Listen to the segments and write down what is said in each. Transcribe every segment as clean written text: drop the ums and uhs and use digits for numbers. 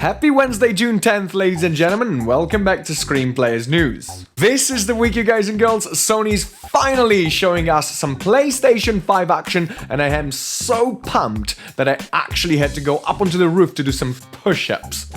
Happy Wednesday, June 10th, ladies and gentlemen, and welcome back to Screenplayers News. This is the week, you guys and girls. Sony's finally showing us some PlayStation 5 action, and I am so pumped that I actually had to go up onto the roof to do some push-ups.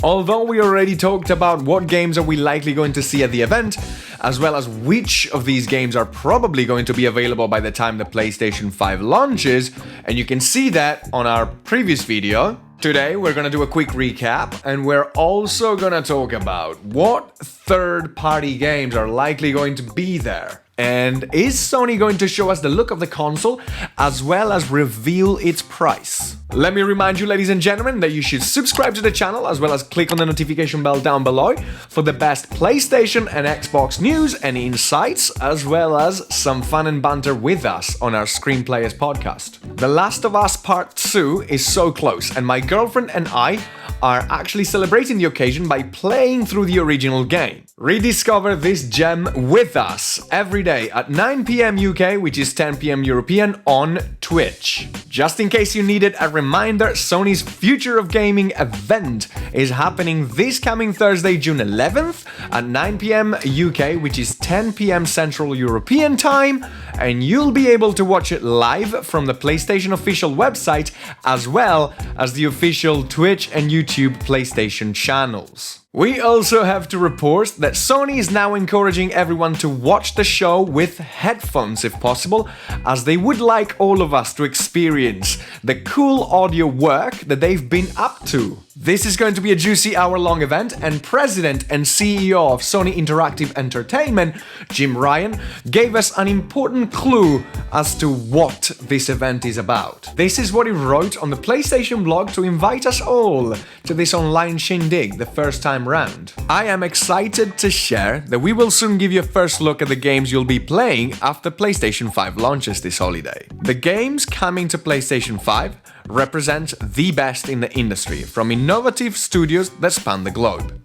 Although we already talked about what games are we likely going to see at the event, as well as which of these games are probably going to be available by the time the PlayStation 5 launches, and you can see that on our previous video. Today we're gonna do a quick recap, and we're also gonna talk about what third-party games are likely going to be there. And is Sony going to show us the look of the console, as well as reveal its price? Let me remind you, ladies and gentlemen, that you should subscribe to the channel, as well as click on the notification bell down below for the best PlayStation and Xbox news and insights, as well as some fun and banter with us on our Screenplayers podcast. The Last of Us Part 2 is so close, and my girlfriend and I are actually celebrating the occasion by playing through the original game. Rediscover this gem with us every day at 9 PM UK, which is 10 PM European, on Twitch. Just in case you needed a reminder, Sony's Future of Gaming event is happening this coming Thursday, June 11th at 9 PM UK, which is 10 PM Central European time, and you'll be able to watch it live from the PlayStation official website, as well as the official Twitch and YouTube PlayStation channels. We also have to report that Sony is now encouraging everyone to watch the show with headphones if possible, as they would like all of us to experience the cool audio work that they've been up to. This is going to be a juicy hour-long event, and President and CEO of Sony Interactive Entertainment, Jim Ryan, gave us an important clue as to what this event is about. This is what he wrote on the PlayStation blog to invite us all to this online shindig the first time round. I am excited to share that we will soon give you a first look at the games you'll be playing after PlayStation 5 launches this holiday. The games coming to PlayStation 5 represent the best in the industry, from innovative studios that span the globe.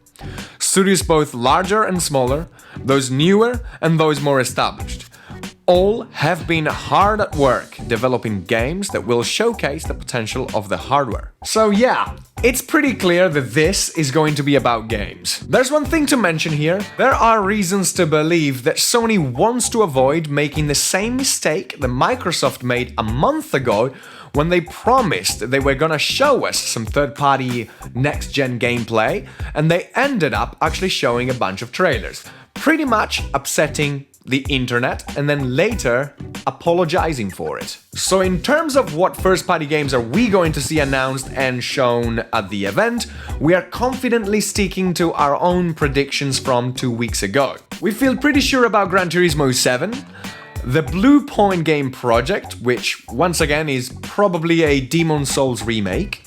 Studios both larger and smaller, those newer and those more established, all have been hard at work developing games that will showcase the potential of the hardware. So yeah, it's pretty clear that this is going to be about games. There's one thing to mention here. There are reasons to believe that Sony wants to avoid making the same mistake that Microsoft made a month ago when they promised they were gonna show us some third-party next-gen gameplay, and they ended up actually showing a bunch of trailers, pretty much upsetting the internet, and then later apologizing for it. So in terms of what first-party games are we going to see announced and shown at the event, we are confidently sticking to our own predictions from 2 weeks ago. We feel pretty sure about Gran Turismo 7, the Blue Point game project, which once again is probably a Demon's Souls remake,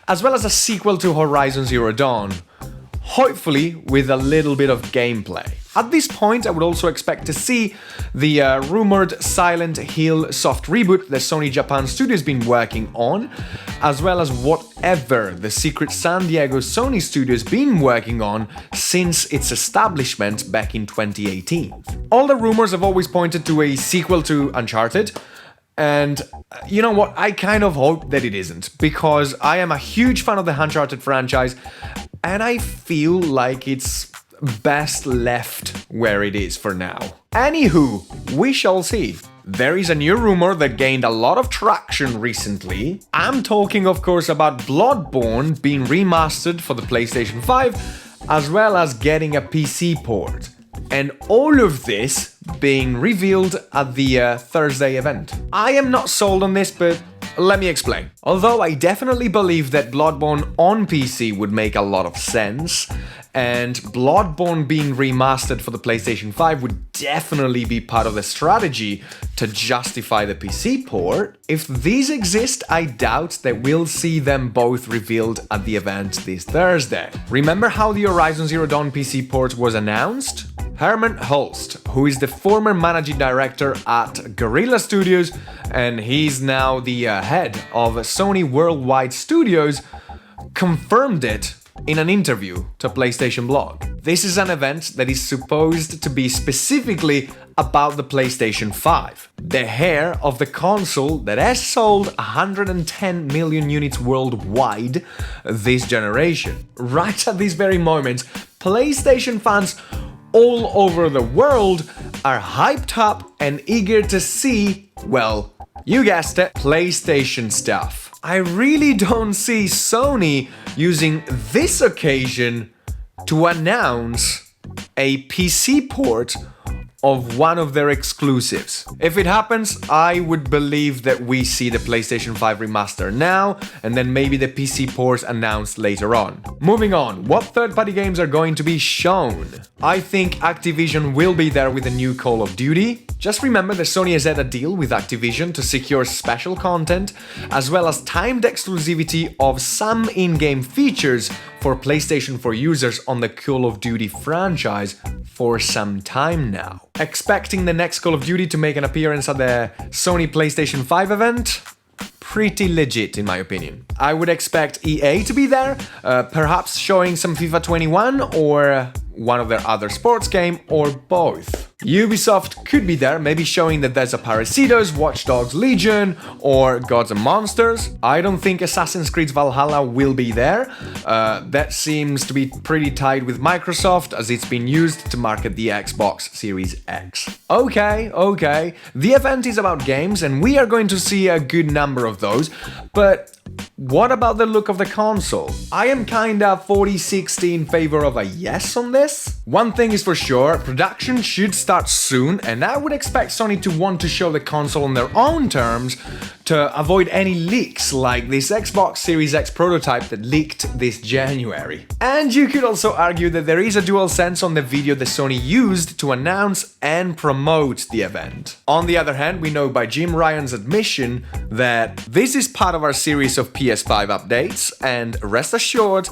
as well as a sequel to Horizon Zero Dawn, hopefully with a little bit of gameplay. At this point, I would also expect to see the rumored Silent Hill soft reboot that Sony Japan Studio has been working on, as well as whatever the secret San Diego Sony studio has been working on since its establishment back in 2018. All the rumors have always pointed to a sequel to Uncharted, and you know what, I kind of hope that it isn't, because I am a huge fan of the Uncharted franchise, and I feel like it's best left where it is for now. Anywho, we shall see. There is a new rumor that gained a lot of traction recently. I'm talking, of course, about Bloodborne being remastered for the PlayStation 5, as well as getting a PC port. And all of this being revealed at the Thursday event. I am not sold on this, but let me explain. Although I definitely believe that Bloodborne on PC would make a lot of sense, and Bloodborne being remastered for the PlayStation 5 would definitely be part of the strategy to justify the PC port, if these exist, I doubt that we'll see them both revealed at the event this Thursday. Remember how the Horizon Zero Dawn PC port was announced? Herman Holst, who is the former managing director at Guerrilla Studios, and he's now the head of Sony Worldwide Studios, confirmed it in an interview to PlayStation Blog. This is an event that is supposed to be specifically about the PlayStation 5, the heir of the console that has sold 110 million units worldwide this generation. Right at this very moment, PlayStation fans all over the world are hyped up and eager to see, well, you guessed it, PlayStation stuff. I really don't see Sony using this occasion to announce a PC port of one of their exclusives. If it happens, I would believe that we see the PlayStation 5 remaster now, and then maybe the PC port announced later on. Moving on, what third-party games are going to be shown? I think Activision will be there with a new Call of Duty. Just remember that Sony has had a deal with Activision to secure special content, as well as timed exclusivity of some in-game features for PlayStation 4 users on the Call of Duty franchise for some time now. Expecting the next Call of Duty to make an appearance at the Sony PlayStation 5 event? Pretty legit in my opinion. I would expect EA to be there, perhaps showing some FIFA 21 or one of their other sports game, or both. Ubisoft could be there, maybe showing that there's a Parasitos, Watch Dogs Legion, or Gods and Monsters. I don't think Assassin's Creed Valhalla will be there. That seems to be pretty tied with Microsoft, as it's been used to market the Xbox Series X. Okay, the event is about games, and we are going to see a good number of those, but what about the look of the console? I am kinda 40-60 in favor of a yes on this. One thing is for sure, production should start soon, and I would expect Sony to want to show the console on their own terms to avoid any leaks like this Xbox Series X prototype that leaked this January. And you could also argue that there is a DualSense on the video that Sony used to announce and promote the event. On the other hand, we know by Jim Ryan's admission that this is part of our series of PS5 updates, and rest assured,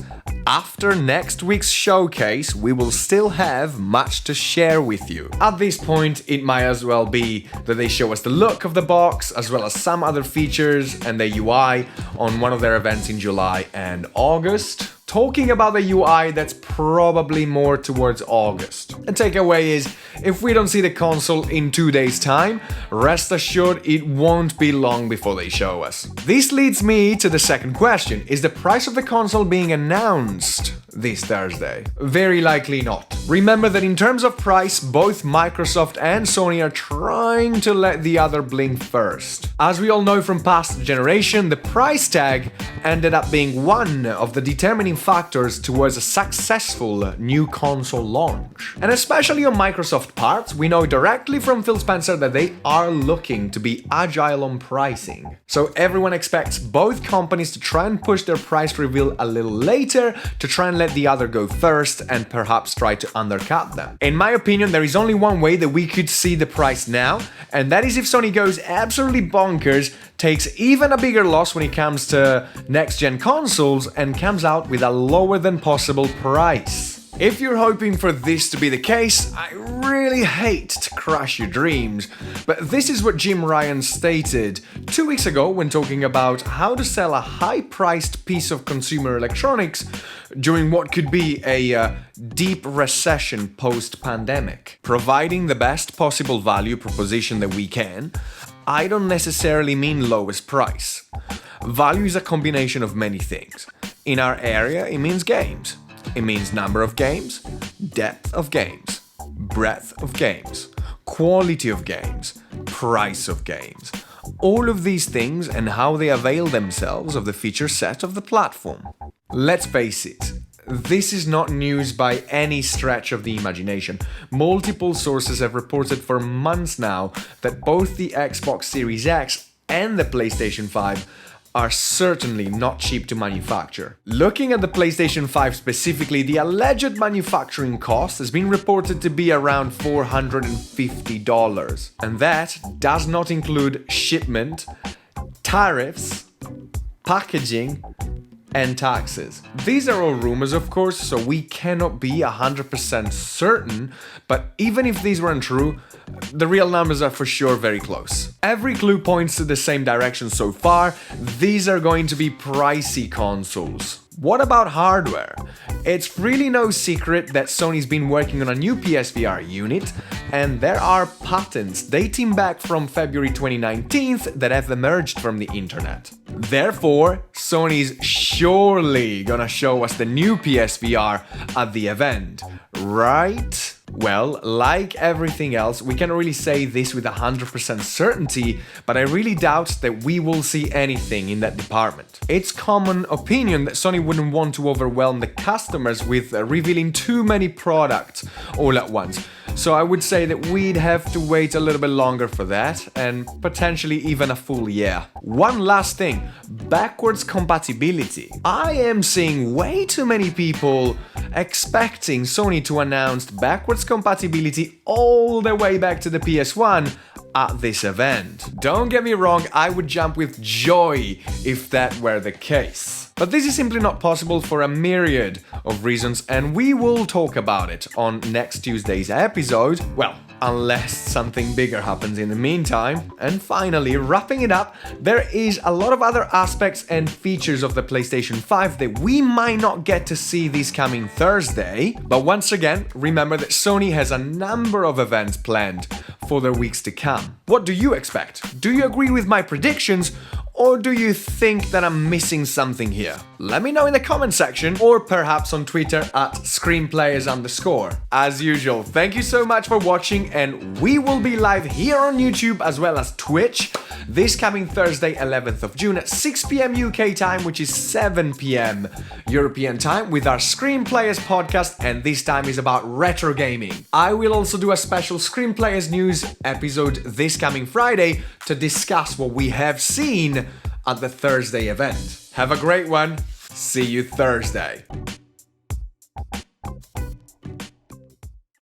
after next week's showcase, we will still have much to share with you. At this point, it might as well be that they show us the look of the box, as well as some other features and the UI on one of their events in July and August. Talking about the UI, that's probably more towards August. The takeaway is, if we don't see the console in 2 days' time, rest assured it won't be long before they show us. This leads me to the second question: is the price of the console being announced this Thursday? Very likely not. Remember that in terms of price, both Microsoft and Sony are trying to let the other blink first. As we all know from past generation, the price tag ended up being one of the determining factors towards a successful new console launch. And especially on Microsoft parts, we know directly from Phil Spencer that they are looking to be agile on pricing. So everyone expects both companies to try and push their price reveal a little later to try and let the other go first and perhaps try to undercut them. In my opinion, there is only one way that we could see the price now, and that is if Sony goes absolutely bonkers, takes even a bigger loss when it comes to next-gen consoles, and comes out with a lower than possible price. If you're hoping for this to be the case, I really hate to crush your dreams, but this is what Jim Ryan stated 2 weeks ago when talking about how to sell a high-priced piece of consumer electronics during what could be a deep recession post-pandemic. Providing the best possible value proposition that we can, I don't necessarily mean lowest price. Value is a combination of many things. In our area, it means games. It means number of games, depth of games, breadth of games, quality of games, price of games. All of these things and how they avail themselves of the feature set of the platform. Let's face it, this is not news by any stretch of the imagination. Multiple sources have reported for months now that both the Xbox Series X and the PlayStation 5 are certainly not cheap to manufacture. Looking at the PlayStation 5 specifically, the alleged manufacturing cost has been reported to be around $450, and that does not include shipment, tariffs, packaging, and taxes. These are all rumors, of course, so we cannot be 100% certain, but even if these weren't true, the real numbers are for sure very close. Every clue points to the same direction so far. These are going to be pricey consoles. What about hardware? It's really no secret that Sony's been working on a new PSVR unit, and there are patents dating back from February 2019 that have emerged from the internet. Therefore, Sony's surely gonna show us the new PSVR at the event, right? Well, like everything else, we can't really say this with 100% certainty, but I really doubt that we will see anything in that department. It's common opinion that Sony wouldn't want to overwhelm the customers with revealing too many products all at once. So I would say that we'd have to wait a little bit longer for that, and potentially even a full year. One last thing, backwards compatibility. I am seeing way too many people expecting Sony to announce backwards compatibility all the way back to the PS1 at this event. Don't get me wrong, I would jump with joy if that were the case. But this is simply not possible for a myriad of reasons, and we will talk about it on next Tuesday's episode. Well, unless something bigger happens in the meantime. And finally, wrapping it up, there is a lot of other aspects and features of the PlayStation 5 that we might not get to see this coming Thursday. But once again, remember that Sony has a number of events planned for the weeks to come. What do you expect? Do you agree with my predictions? Or do you think that I'm missing something here? Let me know in the comment section, or perhaps on Twitter at screenplayers_. As usual, thank you so much for watching, and we will be live here on YouTube as well as Twitch this coming Thursday, 11th of June at 6 p.m. UK time, which is 7 p.m. European time, with our Screenplayers podcast, and this time is about retro gaming. I will also do a special Screenplayers news episode this coming Friday to discuss what we have seen at the Thursday event. Have a great one. See you Thursday.